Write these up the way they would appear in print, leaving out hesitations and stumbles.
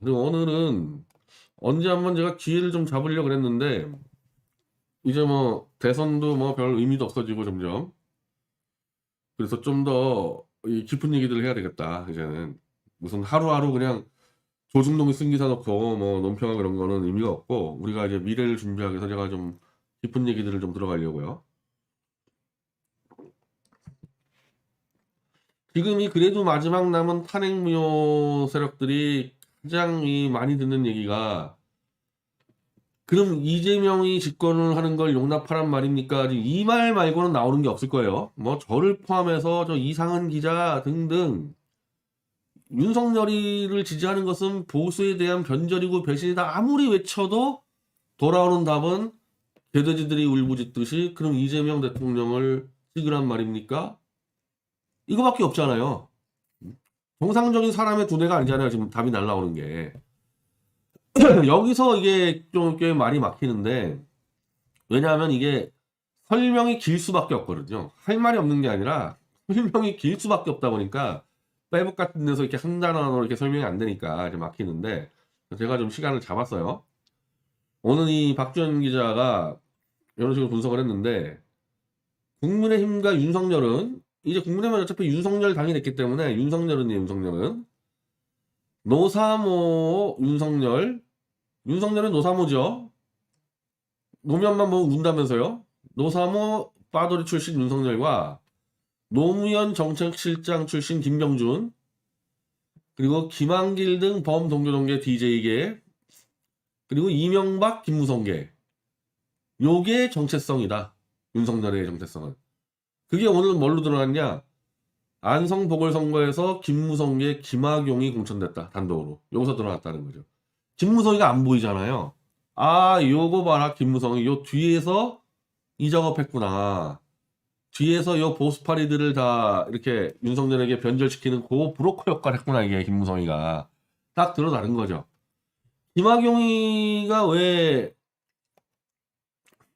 그리고 오늘은 언제 한번 제가 기회를 좀 잡으려고 그랬는데 이제 뭐 대선도 뭐 별 의미도 없어지고 점점 그래서 좀 더 깊은 얘기들을 해야 되겠다. 이제는 무슨 하루하루 그냥 조중동이 승기사 놓고 뭐 논평하고 그런 거는 의미가 없고 우리가 이제 미래를 준비하기 위해서 제가 좀 깊은 얘기들을 좀 들어가려고요. 지금이 그래도 마지막 남은 탄핵무효 세력들이 가장 많이 듣는 얘기가 그럼 이재명이 집권을 하는 걸 용납하란 말입니까? 이 말 말고는 나오는 게 없을 거예요. 뭐 저를 포함해서 저 이상은 기자 등등 윤석열이를 지지하는 것은 보수에 대한 변절이고 배신이다. 아무리 외쳐도 돌아오는 답은 개돼지들이 울부짖듯이 그럼 이재명 대통령을 찍으란 말입니까? 이거밖에 없잖아요. 정상적인 사람의 두뇌가 아니잖아요. 지금 답이 날라오는 게. 여기서 이게 좀 꽤 말이 막히는데 왜냐하면 이게 설명이 길 수밖에 없거든요. 할 말이 없는 게 아니라 설명이 길 수밖에 없다 보니까 페이북 같은 데서 이렇게 한 단어로 이렇게 설명이 안 되니까 이제 막히는데 제가 좀 시간을 잡았어요. 오늘 이 박주현 기자가 이런 식으로 분석을 했는데 국민의힘과 윤석열은 이제 국민의힘은 어차피 윤석열 당이 됐기 때문에 윤석열은 노사모 윤석열은 노사모죠. 노면만 보면 운다면서요. 노사모 빠돌이 출신 윤석열과 노무현 정책실장 출신 김병준 그리고 김한길 등 범동교동계 DJ계 그리고 이명박 김무성계 요게 정체성이다. 윤석열의 정체성은. 그게 오늘 뭘로 드러났냐? 안성 보궐선거에서 김무성계 김학용이 공천됐다. 단독으로. 여기서 드러났다는 거죠. 김무성이가 안 보이잖아요. 아 요거 봐라 김무성이 요 뒤에서 이 작업했구나. 뒤에서 요 보수파리들을 다 이렇게 윤석열에게 변절시키는 그 브로커 역할을 했구나 이게 김무성이가. 딱 드러나는 거죠. 김학용이가 왜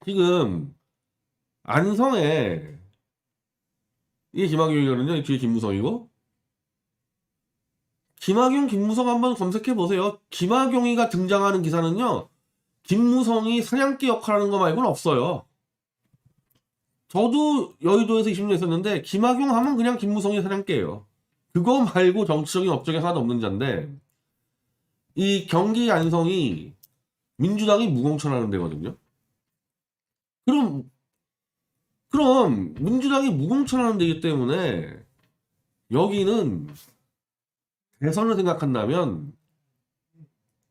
지금 안성에 이게 김학용이거든요. 뒤에 김무성이고 김학용 김무성 한번 검색해 보세요. 김학용이가 등장하는 기사는요. 김무성이 사냥개 역할하는 거 말고는 없어요. 저도 여의도에서 20년 있었는데 김학용 하면 그냥 김무성이 사냥개예요. 그거 말고 정치적인 업적이 하나도 없는 자인데 이 경기 안성이 민주당이 무공천하는 데거든요. 그럼 민주당이 무공천하는 데이기 때문에 여기는 대선을 생각한다면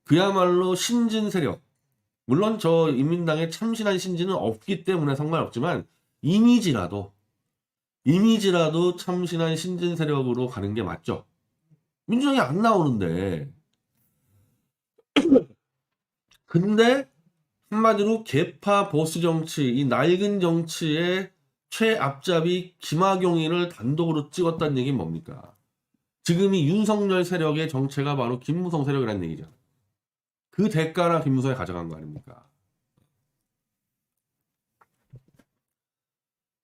그야말로 신진 세력 물론 저 인민당에 참신한 신진은 없기 때문에 상관없지만 이미지라도 참신한 신진 세력으로 가는 게 맞죠. 민주당이 안 나오는데 근데 한마디로 개파 보수 정치 이 낡은 정치의 최앞잡이 김학용이를 단독으로 찍었다는 얘기는 뭡니까? 지금이 윤석열 세력의 정체가 바로 김무성 세력이라는 얘기죠. 그 대가나 김무성이 가져간 거 아닙니까?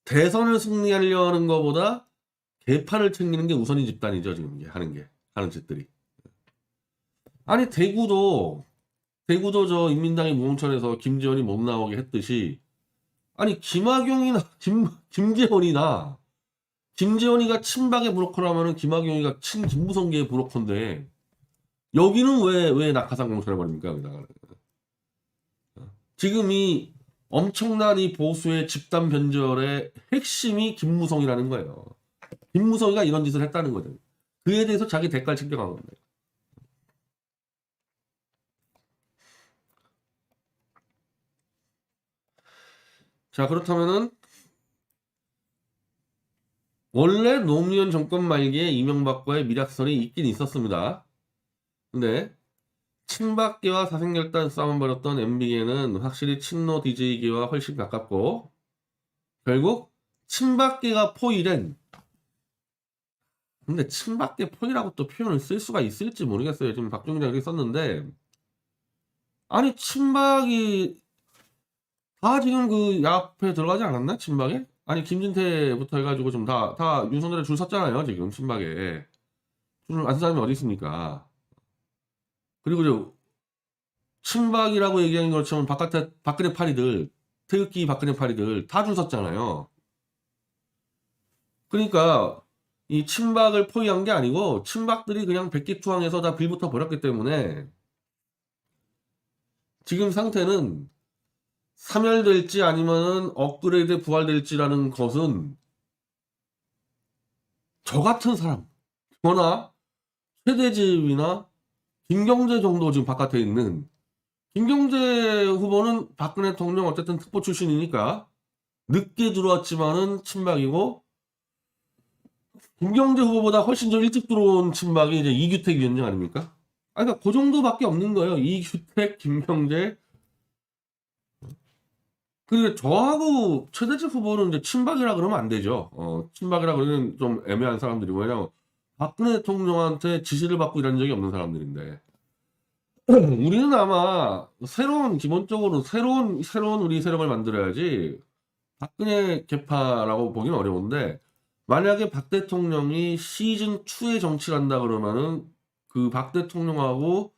대선을 승리하려는 것보다 개파를 챙기는 게 우선인 집단이죠. 지금 이게 하는 짓들이. 아니 대구도 저 인민당이 무공천에서 김재원이 못 나오게 했듯이 아니 김재원이가 친박의 브로커라면은 김학용이가 친김무성계의 브로커인데 여기는 왜 낙하산 공천해 버립니까? 여기다가 지금 이 엄청난 이 보수의 집단 변절의 핵심이 김무성이라는 거예요. 김무성이가 이런 짓을 했다는 거죠. 그에 대해서 자기 대가를 챙겨간 겁니다. 자 그렇다면은 원래 노무현 정권 말기에 이명박과의 밀약선이 있긴 있었습니다. 근데 친박계와 사생결단 싸움 벌였던 MB계는 확실히 친노 DJ계와 훨씬 가깝고 결국 친박계가 포위된 근데 친박계 포위라고 또 표현을 쓸 수가 있을지 모르겠어요. 지금 박종희 장이 썼는데 아니 친박이 다 지금 그 야합에 들어가지 않았나? 친박에? 아니 김진태부터 해가지고 좀 다 윤석열에 줄 섰잖아요. 지금 친박에. 줄 안 쓴 사람이 어디 있습니까? 그리고 친박이라고 얘기하는 것처럼 박근혜 파리들, 태극기 박근혜 파리들 다 줄 섰잖아요. 그러니까 이 친박을 포위한 게 아니고 친박들이 그냥 백기투항해서 다 빌붙어 버렸기 때문에 지금 상태는 사멸될지 아니면은 업그레이드 부활될지라는 것은 저 같은 사람, 저나 최대집이나 김경재 정도 지금 바깥에 있는, 김경재 후보는 박근혜 대통령 어쨌든 특보 출신이니까 늦게 들어왔지만은 친박이고, 김경재 후보보다 훨씬 더 일찍 들어온 친박이 이제 이규택 위원장 아닙니까? 그러니까 그 정도밖에 없는 거예요. 이규택, 김경재. 그리고 저하고 최대집 후보는 이제 친박이라 그러면 안 되죠. 친박이라 그러면 좀 애매한 사람들이고, 왜냐면 박근혜 대통령한테 지시를 받고 이런 적이 없는 사람들인데. 우리는 아마 기본적으로 새로운 우리 세력을 만들어야지 박근혜 개파라고 보기는 어려운데, 만약에 박 대통령이 시즌2의 정치를 한다 그러면은 그 박 대통령하고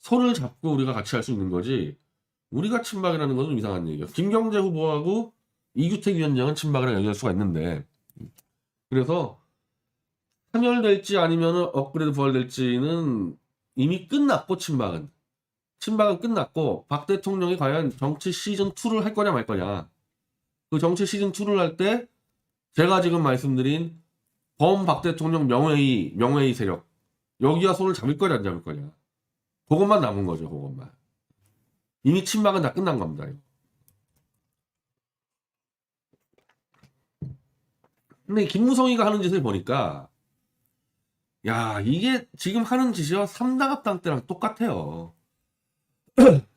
손을 잡고 우리가 같이 할 수 있는 거지, 우리가 친박이라는 것은 이상한 얘기예요. 김경재 후보하고 이규택 위원장은 친박이라고 얘기할 수가 있는데, 그래서 사멸될지 아니면 업그레이드 부활될지는 이미 끝났고, 친박은 끝났고, 박 대통령이 과연 정치 시즌2를 할 거냐 말 거냐, 그 정치 시즌2를 할 때 제가 지금 말씀드린 박 대통령 명예의 세력, 여기와 손을 잡을 거냐 안 잡을 거냐, 그것만 남은 거죠. 그것만. 이미 친박은 다 끝난 겁니다. 근데 김무성이가 하는 짓을 보니까, 야, 이게 지금 하는 짓이요 3당 합당 때랑 똑같아요.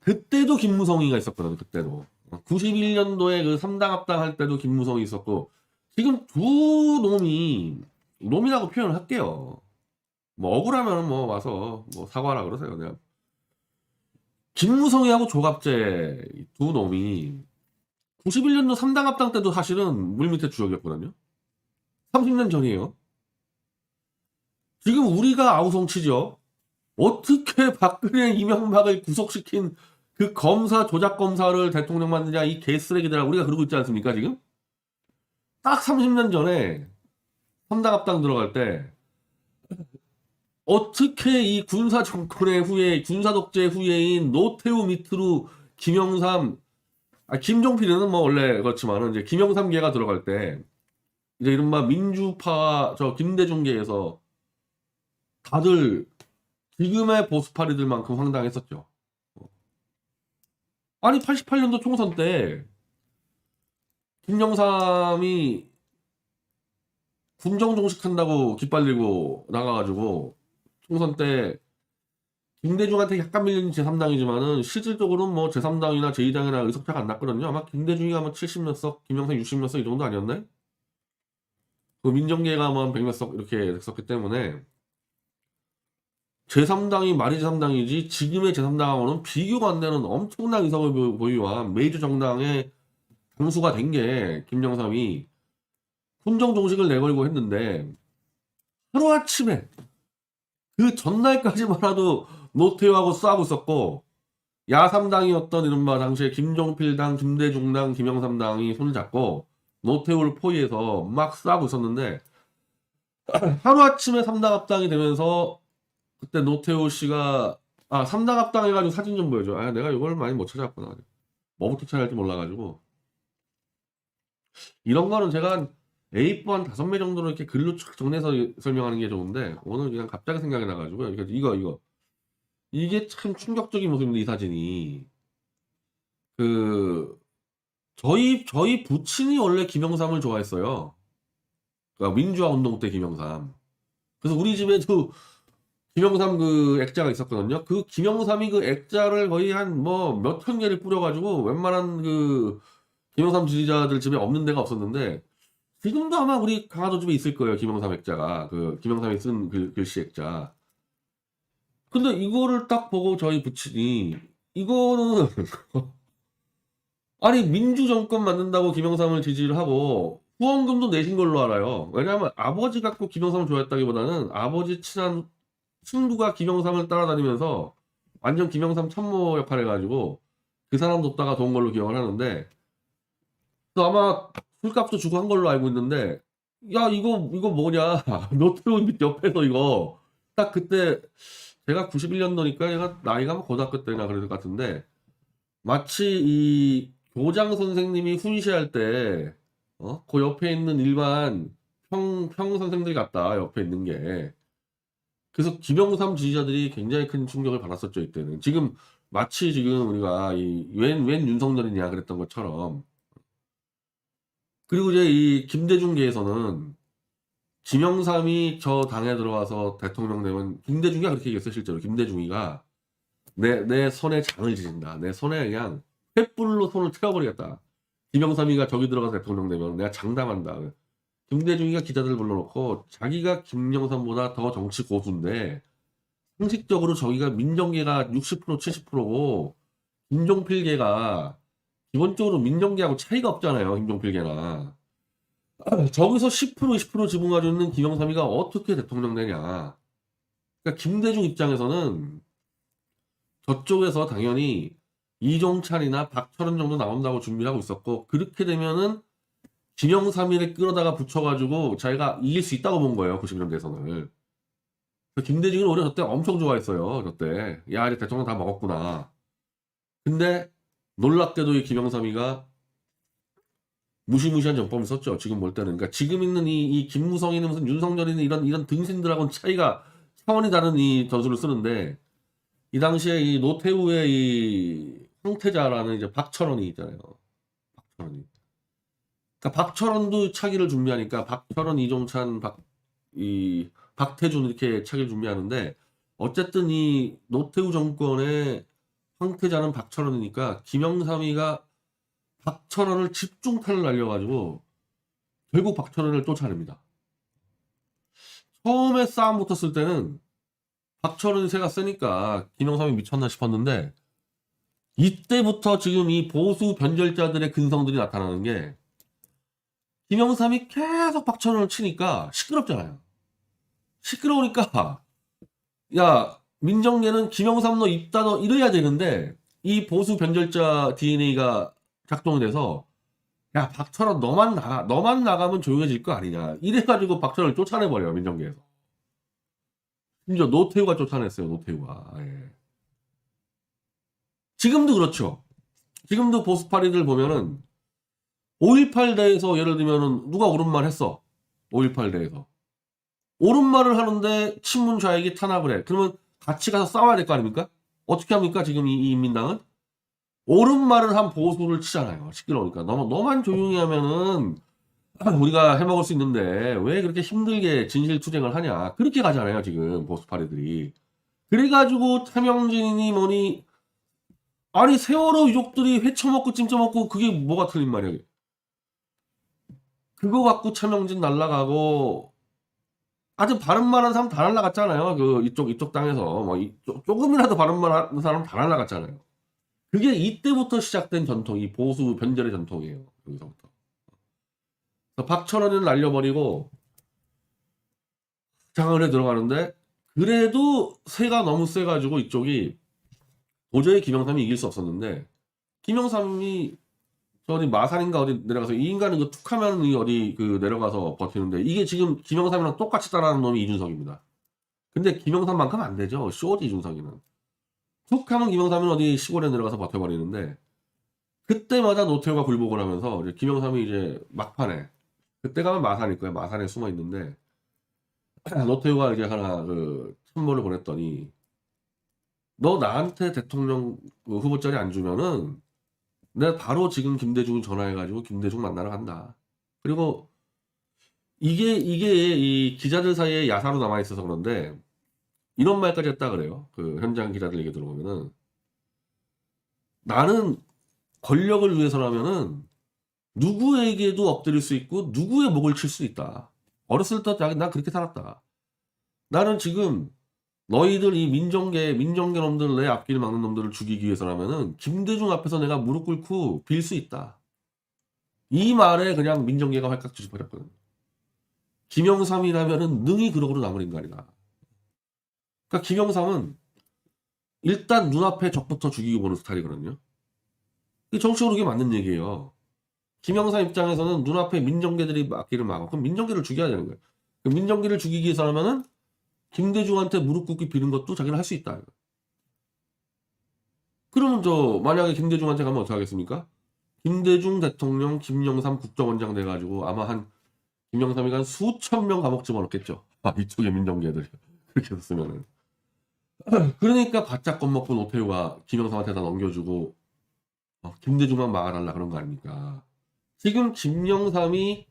그때도 김무성이가 있었거든요. 그때도 91년도에 그 3당 합당 할 때도 김무성이 있었고, 지금 두 놈이라고 표현을 할게요. 뭐 억울하면 뭐 와서 뭐 사과하라 그러세요. 그냥 김무성이하고 조갑재 두 놈이 91년도 3당 합당 때도 사실은 물밑에 주역이었거든요. 30년 전이에요. 지금 우리가 아우성치죠. 어떻게 박근혜 이명박을 구속시킨 그 조작 검사를 대통령 만드냐, 이 개쓰레기들아, 우리가 그러고 있지 않습니까 지금? 딱 30년 전에 3당 합당 들어갈 때 어떻게 이 군사 독재 후예인 노태우 밑으로 김종필은 뭐 원래 그렇지만은 이제 김영삼계가 들어갈 때 이제 이른바 민주파 김대중계에서 다들 지금의 보수파리들만큼 황당했었죠. 아니 88년도 총선 때 김영삼이 군정 종식한다고 깃발 들고 나가가지고 총선 때 김대중한테 약간 밀린 제3당이지만은 실질적으로는 뭐 제3당이나 제2당이나 의석차가 안 났거든요. 아마 김대중이 아마 70몇 석, 김영삼 60몇 석 이 정도 아니었나요? 그 민정계가 뭐 100몇 석 이렇게 됐었기 때문에 제3당이 말이 제3당이지 지금의 제3당하고는 비교가 안 되는 엄청난 의석을 보유한 메이저 정당의 당수가 된 게 김영삼이 훈정 종식을 내걸고 했는데, 하루아침에 그 전날까지만 해도 노태우하고 싸우고 있었고, 야3당이었던 이른바 당시에 김종필당, 김대중당, 김영삼당이 손을 잡고 노태우를 포위해서 막 싸우고 있었는데, 하루아침에 3당 합당이 되면서 그때 노태우 씨가 3당 합당 해가지고 사진 좀 보여줘. 내가 이걸 많이 못 찾아왔구나. 뭐부터 찾아야 할지 몰라가지고. 이런 거는 제가 A4 한 5매 정도로 이렇게 글로 쭉 정리해서 설명하는 게 좋은데, 오늘 그냥 갑자기 생각이 나가지고요. 이게 참 충격적인 모습인데, 이 사진이. 저희 부친이 원래 김영삼을 좋아했어요. 그러니까 민주화 운동 때 김영삼. 그래서 우리 집에도 김영삼 그 액자가 있었거든요. 그 김영삼이 그 액자를 거의 한 뭐 몇천 개를 뿌려가지고 웬만한 그 김영삼 지지자들 집에 없는 데가 없었는데, 지금도 아마 우리 강화도 집에 있을 거예요. 김영삼 액자가. 그 김영삼이 쓴 글씨 액자. 근데 이거를 딱 보고 저희 부친이, 이거는 아니 민주정권 만든다고 김영삼을 지지를 하고 후원금도 내신 걸로 알아요. 왜냐하면 아버지 갖고 김영삼을 좋아했다기보다는 아버지 친한 친구가 김영삼을 따라다니면서 완전 김영삼 참모 역할 해가지고 그 사람 돕다가 도운 걸로 기억을 하는데 또 아마 술값도 주고 한 걸로 알고 있는데 야 이거 뭐냐 노태우 밑 옆에서 이거 딱 그때 제가 91년도니까 얘가 나이가 뭐 고등학교 때나 그럴 것 같은데 마치 이 교장 선생님이 훈시할 때 그 옆에 있는 일반 평 선생들 같다 옆에 있는 게 그래서 김영삼 지지자들이 굉장히 큰 충격을 받았었죠 이때는 지금 마치 지금 우리가 이 웬 윤석열이냐 그랬던 것처럼 그리고 이제 이 김대중계에서는 김영삼이 저 당에 들어와서 대통령 되면 김대중이가 그렇게 얘기했어요 실제로 김대중이가 내 손에 장을 지진다 내 손에 그냥 횃불로 손을 태워버리겠다 김영삼이가 저기 들어가서 대통령 되면 내가 장담한다 김대중이가 기자들 불러놓고 자기가 김영삼보다 더 정치 고수인데 상식적으로 저기가 민정계가 60% 70%고 김종필계가 기본적으로 민정계하고 차이가 없잖아요 김종필계나 저기서 10% 20% 지분 가지고 있는 김영삼이가 어떻게 대통령 되냐 그러니까 김대중 입장에서는 저쪽에서 당연히 이종찬이나 박철원 정도 나온다고 준비를 하고 있었고 그렇게 되면은 김영삼이를 끌어다가 붙여가지고 자기가 이길 수 있다고 본 거예요 91년 대선을 김대중은 오히려 저때 엄청 좋아했어요 저때 야 이제 대통령 다 먹었구나 근데 놀랍게도 이 김영삼이가 무시무시한 정법을 썼죠 지금 볼 때는 그러니까 지금 있는 이 김무성이는 무슨 윤석열이는 이런 등신들하고는 차이가 차원이 다른 이 전술을 쓰는데 이 당시에 이 노태우의 이 황태자라는 이제 박철원이 있잖아요 박철원이 그러니까 박철원도 차기를 준비하니까 박철원, 이종찬, 박태준 이렇게 차기를 준비하는데 어쨌든 이 노태우 정권의 황태자는 박철원이니까 김영삼이가 박철원을 집중탄을 날려가지고 결국 박철원을 쫓아냅니다. 처음에 싸움 붙었을 때는 박철원이 세가 세니까 김영삼이 미쳤나 싶었는데 이때부터 지금 이 보수 변절자들의 근성들이 나타나는 게 김영삼이 계속 박철원을 치니까 시끄럽잖아요. 시끄러우니까 야 민정계는 김영삼 너 입다 너 이래야 되는데 이 보수 변절자 DNA가 작동이 돼서 야 박철원 너만 나가면 조용해질 거 아니냐 이래가지고 박철원을 쫓아내버려요 민정계에서. 심지어 노태우가 쫓아냈어요 노태우가. 예. 지금도 그렇죠. 지금도 보수파리들 보면은 5.18 대에서 예를 들면은 누가 옳은 말 했어 5.18 대에서 옳은 말을 하는데 친문 좌익이 탄압을 해 그러면 같이 가서 싸워야 될 거 아닙니까? 어떻게 합니까 지금 이 인민당은? 옳은 말을 한 보수를 치잖아요 시끄러우니까 너만 조용히 하면은 우리가 해먹을 수 있는데 왜 그렇게 힘들게 진실투쟁을 하냐 그렇게 가잖아요 지금 보수파리들이. 그래가지고 차명진이 뭐니 아니 세월호 유족들이 회 처먹고 찜 처먹고 그게 뭐가 틀린 말이야. 그거 갖고 차명진 날라가고 아주 바른 말하는 사람 다 날라갔잖아요. 그 이쪽 땅에서 뭐 조금이라도 바른 말하는 사람 다 날라갔잖아요. 그게 이때부터 시작된 전통이 보수 변절의 전통이에요. 여기서부터. 박철원을 날려버리고 장안에 들어가는데 그래도 세가 너무 세가지고 이쪽이 도저히 김영삼이 이길 수 없었는데 김영삼이 저 어디 마산인가 어디 내려가서 이 인간은 그 툭하면 이 어디 그 내려가서 버티는데 이게 지금 김영삼이랑 똑같이 따라하는 놈이 이준석입니다. 근데 김영삼만큼 안 되죠. 쇼지 이준석이는. 툭하면 김영삼은 어디 시골에 내려가서 버텨버리는데 그때마다 노태우가 굴복을 하면서 이제 김영삼이 이제 막판에 그때 가면 마산일 거예요. 마산에 숨어 있는데 노태우가 이제 하나 그 선물을 보냈더니 너 나한테 대통령 후보 자리 안 주면은 내가 바로 지금 김대중 전화해가지고 김대중 만나러 간다. 그리고 이게 이 기자들 사이에 야사로 남아있어서 그런데 이런 말까지 했다 그래요. 그 현장 기자들 얘기 들어보면은 나는 권력을 위해서라면은 누구에게도 엎드릴 수 있고 누구의 목을 칠 수 있다. 어렸을 때 난 그렇게 살았다. 나는 지금 너희들 이 민정계 놈들 내 앞길 막는 놈들을 죽이기 위해서라면은 김대중 앞에서 내가 무릎 꿇고 빌 수 있다. 이 말에 그냥 민정계가 활깍 뒤집어졌거든. 김영삼이라면은 능히 그러고로 남을 인간이다. 그러니까 김영삼은 일단 눈앞에 적부터 죽이고 보는 스타일이거든요. 정치적으로 그게 맞는 얘기예요. 김영삼 입장에서는 눈앞에 민정계들이 막기를 막아. 그럼 민정계를 죽여야 되는 거예요. 그럼 민정계를 죽이기 위해서 하면은 김대중한테 무릎 꿇기 비는 것도 자기는 할 수 있다. 그러면 만약에 김대중한테 가면 어떻게 하겠습니까? 김대중 대통령, 김영삼 국정원장 돼가지고 아마 김영삼이가 한 수천 명 감옥 집어넣겠죠. 이쪽에 민정계들이. 그렇게 했으면은. 그러니까 바짝 겁먹고 노태우가 김영삼한테 다 넘겨주고 김대중만 막아달라 그런 거 아닙니까? 지금 김영삼이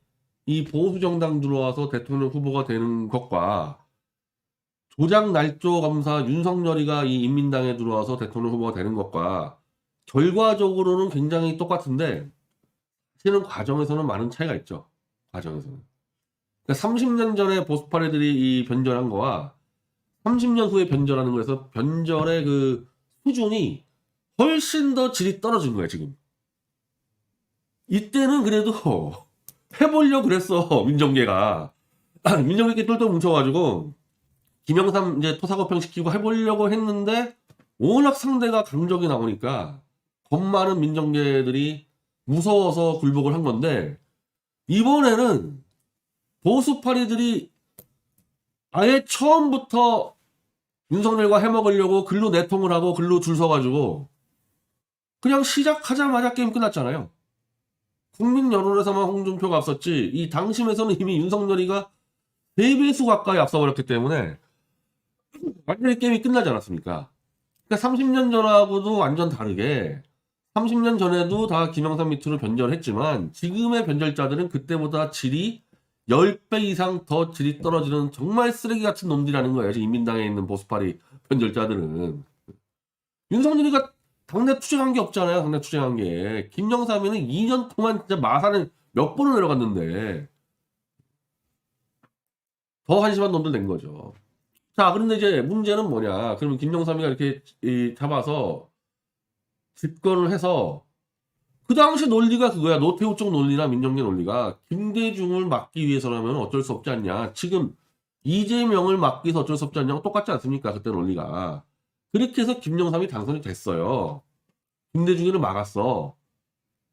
이 보수정당 들어와서 대통령 후보가 되는 것과 조작 날조 검사 윤석열이가 이 인민당에 들어와서 대통령 후보가 되는 것과 결과적으로는 굉장히 똑같은데 실은 과정에서는 많은 차이가 있죠. 과정에서는. 그러니까 30년 전에 보수파리들이 이 변절한 거와 30년 후에 변절하는 거에서 변절의 그 수준이 훨씬 더 질이 떨어진 거예요, 지금. 이때는 그래도 해보려고 그랬어, 민정계가. 민정계끼리 똘똘 뭉쳐가지고 김영삼 이제 토사구팽 시키고 해보려고 했는데 워낙 상대가 강적이 나오니까 겁 많은 민정계들이 무서워서 굴복을 한 건데 이번에는 보수파리들이 아예 처음부터 윤석열과 해먹으려고 글로 내통을 하고 글로 줄 서가지고 그냥 시작하자마자 게임 끝났잖아요. 국민 여론에서만 홍준표가 앞섰지 이 당심에서는 이미 윤석열이가 3배수 가까이 앞서버렸기 때문에 완전히 게임이 끝나지 않았습니까? 그러니까 30년 전하고도 완전 다르게 30년 전에도 다 김영삼 밑으로 변절했지만 지금의 변절자들은 그때보다 질이 10배 이상 더 질이 떨어지는 정말 쓰레기 같은 놈들이라는 거예요. 지금 인민당에 있는 보수파리 변절자들은. 윤석열이가 당내 투쟁한 게 없잖아요. 당내 투쟁한 게. 김영삼이는 2년 동안 진짜 마산을 몇 번을 내려갔는데 더 한심한 놈들 된 거죠. 자, 그런데 이제 문제는 뭐냐. 그러면 김영삼이가 이렇게 잡아서 집권을 해서 그 당시 논리가 그거야. 노태우 쪽 논리나 민정계 논리가 김대중을 막기 위해서라면 어쩔 수 없지 않냐. 지금 이재명을 막기 위해서 어쩔 수 없지 않냐고 똑같지 않습니까? 그때 논리가. 그렇게 해서 김영삼이 당선이 됐어요. 김대중이를 막았어.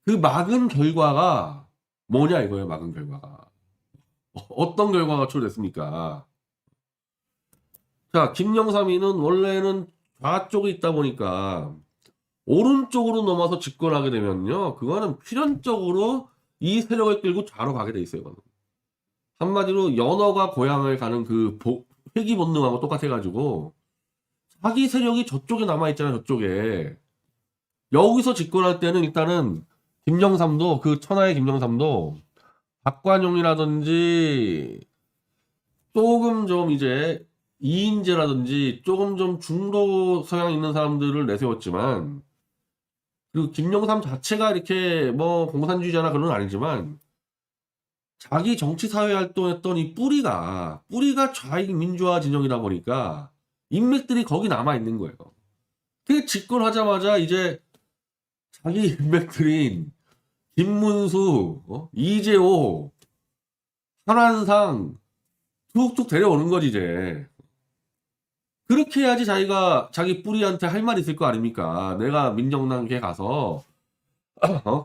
그 막은 결과가 뭐냐 이거예요. 막은 결과가. 어떤 결과가 초래됐습니까? 자, 김영삼이는 원래는 좌쪽에 있다 보니까 오른쪽으로 넘어서 집권하게 되면요. 그거는 필연적으로 이 세력을 끌고 좌로 가게 돼 있어요. 이거는. 한마디로 연어가 고향을 가는 그 회귀 본능하고 똑같아가지고 자기 세력이 저쪽에 남아있잖아요. 저쪽에. 여기서 집권할 때는 일단은 김영삼도 그 천하의 김영삼도 박관용이라든지 조금 좀 이제 이인재라든지 조금 좀 중도 성향 있는 사람들을 내세웠지만 그 김영삼 자체가 이렇게 뭐 공산주의자나 그런 건 아니지만 자기 정치 사회 활동했던 이 뿌리가 좌익 민주화 진영이다 보니까 인맥들이 거기 남아 있는 거예요. 그 집권하자마자 이제 자기 인맥들인 김문수, 이재호, 한환상 툭툭 데려오는 거지 이제. 그렇게 해야지 자기가 자기 뿌리한테 할 말 있을 거 아닙니까? 내가 민정당에 가서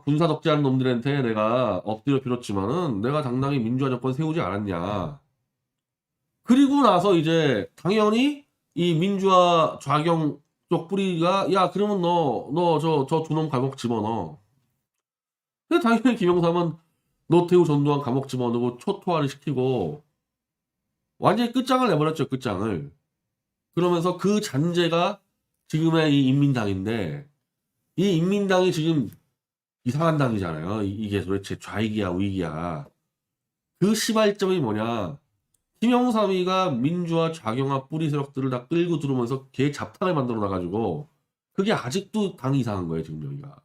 군사 독재하는 놈들한테 내가 엎드려 빌었지만은 내가 당당히 민주화 정권 세우지 않았냐. 그리고 나서 이제 당연히 이 민주화 좌경 쪽 뿌리가 야 그러면 너 저 두 놈 감옥 집어넣어. 근데 당연히 김영삼은 노태우 전두환 감옥 집어넣고 초토화를 시키고 완전히 끝장을 내버렸죠. 끝장을. 그러면서 그 잔재가 지금의 이 인민당인데 이 인민당이 지금 이상한 당이잖아요. 이게 도대체 좌익이야 우익이야. 그 시발점이 뭐냐. 김영삼이가 민주화 좌경화 뿌리 세력들을 다 끌고 들어오면서 개 잡탕을 만들어 놔가지고 그게 아직도 당이 이상한 거예요. 지금 여기가.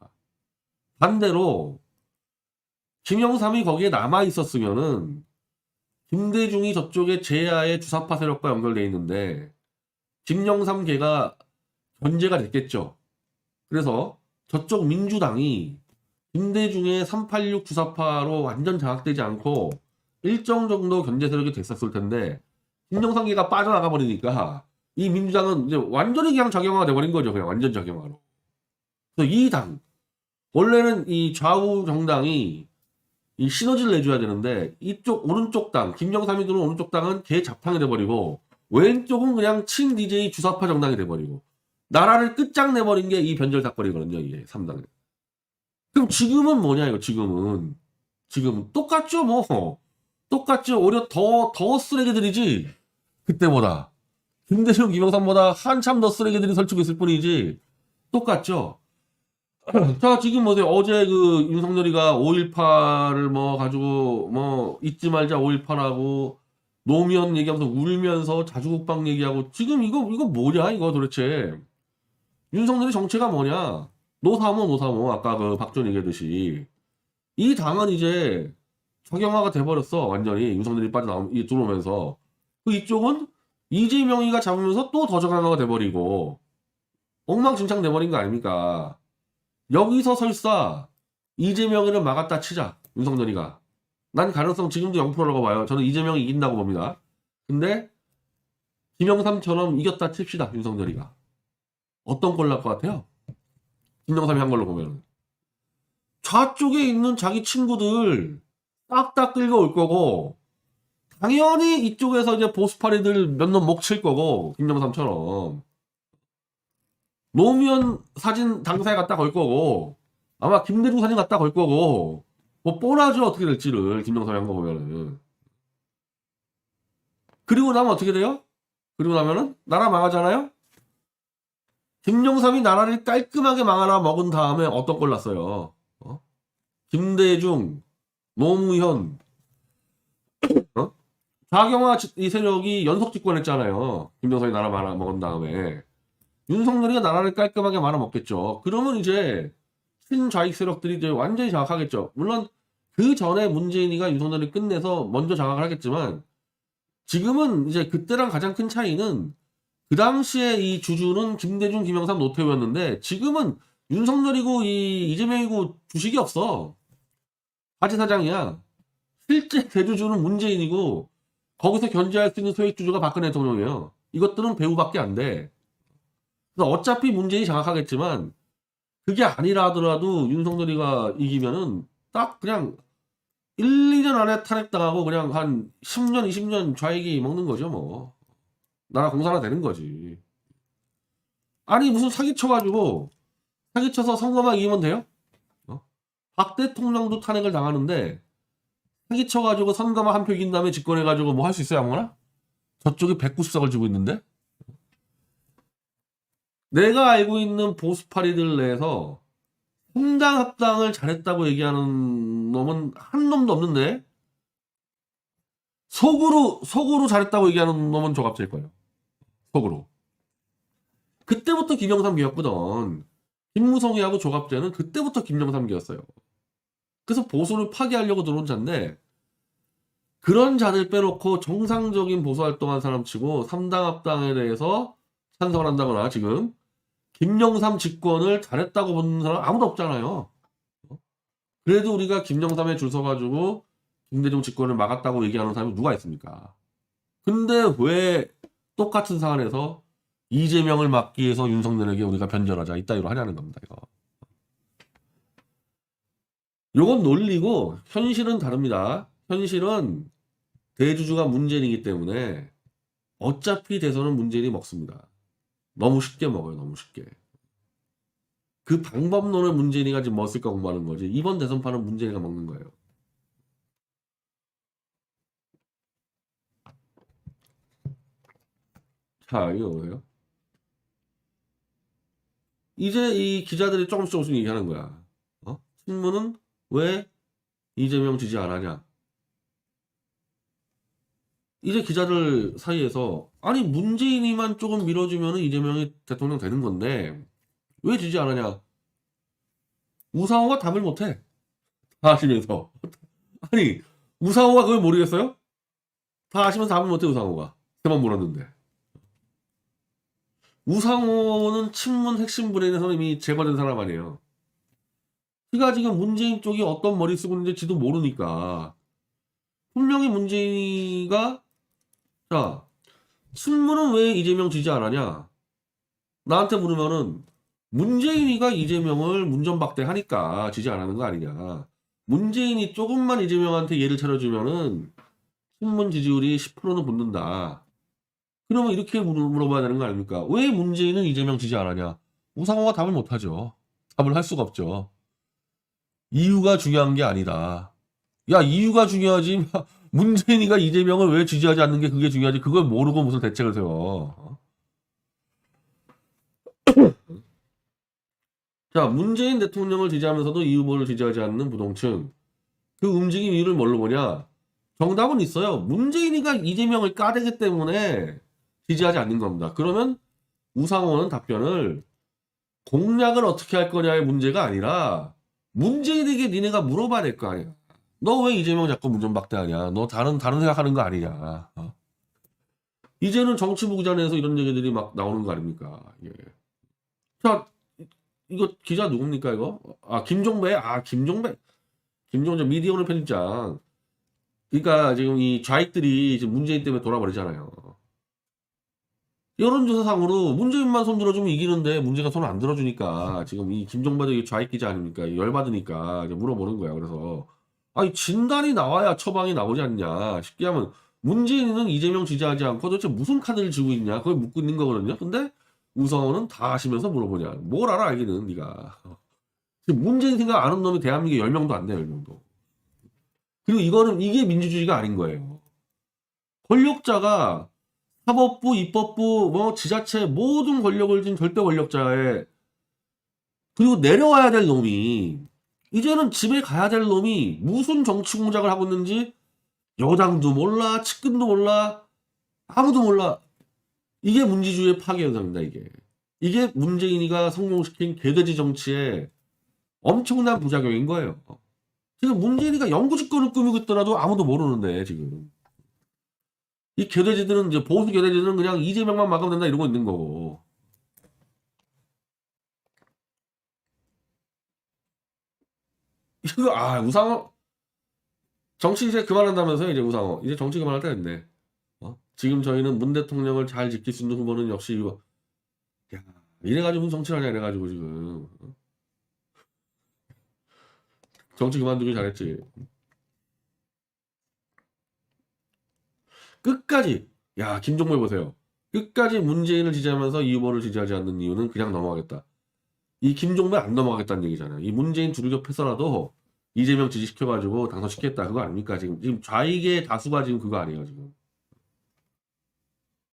반대로 김영삼이 거기에 남아 있었으면은 김대중이 저쪽에 제야의 주사파 세력과 연결돼 있는데 김영삼 걔가 견제가 됐겠죠. 그래서 저쪽 민주당이 김대중의 386 주사파로 완전 장악되지 않고 일정 정도 견제 세력이 됐었을 텐데 김영삼 걔가 빠져나가 버리니까 이 민주당은 이제 완전히 그냥 작용화가 돼버린 거죠. 그냥 완전 작용화로. 그래서 이 당, 원래는 이 좌우 정당이 이 시너지를 내줘야 되는데, 이쪽 오른쪽 당, 김영삼이 들어온 오른쪽 당은 개 잡탕이 돼버리고, 왼쪽은 그냥 친 DJ 주사파 정당이 돼버리고, 나라를 끝장내버린 게 이 변절 사건이거든요. 이게 3당은. 그럼 지금은 뭐냐 이거 지금은. 지금 똑같죠 뭐. 똑같죠. 오히려 더 쓰레기들이지. 그때보다. 김대중, 김영삼보다 한참 더 쓰레기들이 설치고 있을 뿐이지. 똑같죠. 자, 지금 뭐세요? 어제 그 윤석열이가 5.18을 뭐 가지고 뭐 잊지 말자 5.18하고 노무현 얘기하면서 울면서 자주국방 얘기하고 지금 이거 뭐냐 이거 도대체. 윤석열의 정체가 뭐냐? 노사모 아까 그 박전 얘기했듯이 이 당은 이제 적용화가 돼버렸어. 완전히 윤석열이 들어오면서 그 이쪽은 이재명이가 잡으면서 또 더 적용화가 돼버리고 엉망진창 돼버린 거 아닙니까? 여기서 설사 이재명이를 막았다 치자. 윤석열이가. 난 가능성 지금도 0%라고 봐요. 저는 이재명이 이긴다고 봅니다. 근데 김영삼처럼 이겼다 칩시다. 윤석열이가. 어떤 꼴 날 것 같아요? 김영삼이 한 걸로 보면. 좌쪽에 있는 자기 친구들 딱 다 끌고 올 거고 당연히 이쪽에서 이제 보수파리들 몇 놈 목 칠 거고 김영삼처럼 노무현 사진 당사에 갖다 걸 거고 아마 김대중 사진 갖다 걸 거고 뭐 뻔하죠 어떻게 될지를 김영삼이 한 거 보면은. 그리고 나면 어떻게 돼요? 그리고 나면은 나라 망하잖아요. 김영삼이 나라를 깔끔하게 망하나 먹은 다음에 어떤 꼴 났어요? 김대중, 노무현, 좌경화 이 세력이 연속 집권했잖아요. 김영삼이 나라 말아먹은 다음에. 윤석열이가 나라를 깔끔하게 말아먹겠죠. 그러면 이제 친좌익 세력들이 이제 완전히 장악하겠죠. 물론 그 전에 문재인이가 윤석열을 끝내서 먼저 장악을 하겠지만 지금은 이제 그때랑 가장 큰 차이는 그 당시에 이 주주는 김대중, 김영삼, 노태우였는데 지금은 윤석열이고 이재명이고 주식이 없어. 바지 사장이야. 실제 대주주는 문재인이고 거기서 견제할 수 있는 소액 주주가 박근혜 대통령이에요. 이것들은 배우밖에 안 돼. 그래서 어차피 문재인이 장악하겠지만 그게 아니라 하더라도 윤석열이가 이기면은 딱 그냥 1, 2년 안에 탄핵당하고 그냥 한 10년, 20년 좌익이 먹는 거죠 뭐. 나라 공사가 되는 거지. 아니 무슨 사기쳐가지고 사기쳐서 선거만 이기면 돼요? 박 대통령도 탄핵을 당하는데 사기쳐가지고 선거만 한 표 이긴 다음에 집권해가지고 뭐 할 수 있어요 아무거나? 저쪽이 190석을 주고 있는데? 내가 알고 있는 보수파리들 내에서 성당 합당을 잘했다고 얘기하는 놈은 한 놈도 없는데 속으로 잘했다고 얘기하는 놈은 조갑질 거예요. 속으로. 그때부터 김영삼기였거든. 김무성이하고 조갑제는 그때부터 김영삼기였어요. 그래서 보수를 파괴하려고 들어온 자인데 그런 자들 빼놓고 정상적인 보수 활동한 사람 치고 3당 합당에 대해서 찬성을 한다거나 지금 김영삼 집권을 잘했다고 보는 사람 아무도 없잖아요. 그래도 우리가 김영삼에 줄 서가지고 김대중 집권을 막았다고 얘기하는 사람이 누가 있습니까? 근데 왜 똑같은 사안에서 이재명을 막기 위해서 윤석열에게 우리가 변절하자 이따위로 하냐는 겁니다. 이거. 요건 논리고 현실은 다릅니다. 현실은 대주주가 문재인이기 때문에 어차피 대선은 문재인이 먹습니다. 너무 쉽게 먹어요. 너무 쉽게. 그 방법론을 문재인이가 지금 먹을까 공부하는 거지. 이번 대선판은 문재인이가 먹는 거예요. 자, 이거 보세요. 이제 이 기자들이 조금씩 얘기하는 거야. 신문은 왜 이재명 지지 안 하냐? 이제 기자들 사이에서 아니 문재인이만 조금 밀어주면 이재명이 대통령 되는 건데 왜 지지 안 하냐? 우상호가 답을 못해. 다 아시면서. 아니 우상호가 그걸 모르겠어요? 다 아시면서 답을 못해 우상호가. 그만 물었는데. 우상호는 친문 핵심 브레인에서는 이미 제거된 사람 아니에요. 그가 지금 문재인 쪽이 어떤 머리 쓰고 있는지도 모르니까 분명히 문재인이가 자 친문은 왜 이재명 지지 안 하냐? 나한테 물으면은 문재인이가 이재명을 문전박대하니까 지지 안 하는 거 아니냐. 문재인이 조금만 이재명한테 예를 차려주면은 친문 지지율이 10%는 붙는다. 그러면 이렇게 물어봐야 되는 거 아닙니까? 왜 문재인은 이재명 지지 안 하냐? 우상호가 답을 못 하죠. 답을 할 수가 없죠. 이유가 중요한 게 아니다. 야, 이유가 중요하지. 문재인이가 이재명을 왜 지지하지 않는 게 그게 중요하지. 그걸 모르고 무슨 대책을 세워. 자, 문재인 대통령을 지지하면서도 이 후보를 지지하지 않는 부동층. 그 움직임 이유를 뭘로 보냐? 정답은 있어요. 문재인이가 이재명을 까대기 때문에 지지하지 않는 겁니다. 그러면 우상호는 답변을 공약을 어떻게 할 거냐의 문제가 아니라 문재인에게 니네가 물어봐야 될 거 아니야. 너 왜 이재명 자꾸 문전박대하냐? 너 다른 생각하는 거 아니냐? 이제는 정치부기자에서 이런 얘기들이 막 나오는 거 아닙니까? 예. 자, 이거 기자 누굽니까 이거? 아 김종배? 아 김종배 미디어오늘 편집장. 그러니까 지금 이 좌익들이 지금 문재인 때문에 돌아버리잖아요. 여론조사상으로 문재인만 손 들어주면 이기는데 문재인가 손 안 들어주니까 지금 이 김종배도 좌익 기자 아닙니까? 열받으니까 이제 물어보는 거야. 그래서 아니 진단이 나와야 처방이 나오지 않냐. 쉽게 하면 문재인은 이재명 지지하지 않고 도대체 무슨 카드를 쥐고 있냐. 그걸 묻고 있는 거거든요. 근데 우성호는 다 아시면서 물어보냐. 뭘 알아 알기는 네가. 지금 문재인 생각 아는 놈이 대한민국에 10명도 안 돼. 10명도. 그리고 이거는 이게 민주주의가 아닌 거예요. 권력자가 사법부, 입법부, 뭐 지자체 모든 권력을 쥔 절대 권력자에 그리고 내려와야 될 놈이 이제는 집에 가야 될 놈이 무슨 정치 공작을 하고 있는지 여당도 몰라, 측근도 몰라, 아무도 몰라. 이게 민주주의의 파괴 현상입니다. 이게 문재인이가 성공시킨 개돼지 정치의 엄청난 부작용인 거예요. 지금 문재인이가 영구집권을 꾸미고 있더라도 아무도 모르는데 지금 이 개돼지들은 이제 보수 개돼지들은 그냥 이재명만 막으면 된다 이러고 있는 거고. 이거 우상호 정치 이제 그만한다면서요. 이제 우상호 이제 정치 그만할 때 됐네. 지금 저희는 문 대통령을 잘 지킬 수 있는 후보는 역시 이거. 야, 이래가지고 무슨 정치를 하냐 이래가지고 지금 정치 그만두길 잘했지. 끝까지 야 김종배 보세요. 끝까지 문재인을 지지하면서 이 후보를 지지하지 않는 이유는 그냥 넘어가겠다. 이 김종배 안 넘어가겠다는 얘기잖아요. 이 문재인 두들겨패서라도 이재명 지지시켜가지고 당선시켰다 그거 아닙니까? 지금 좌익의 다수가 지금 그거 아니에요 지금.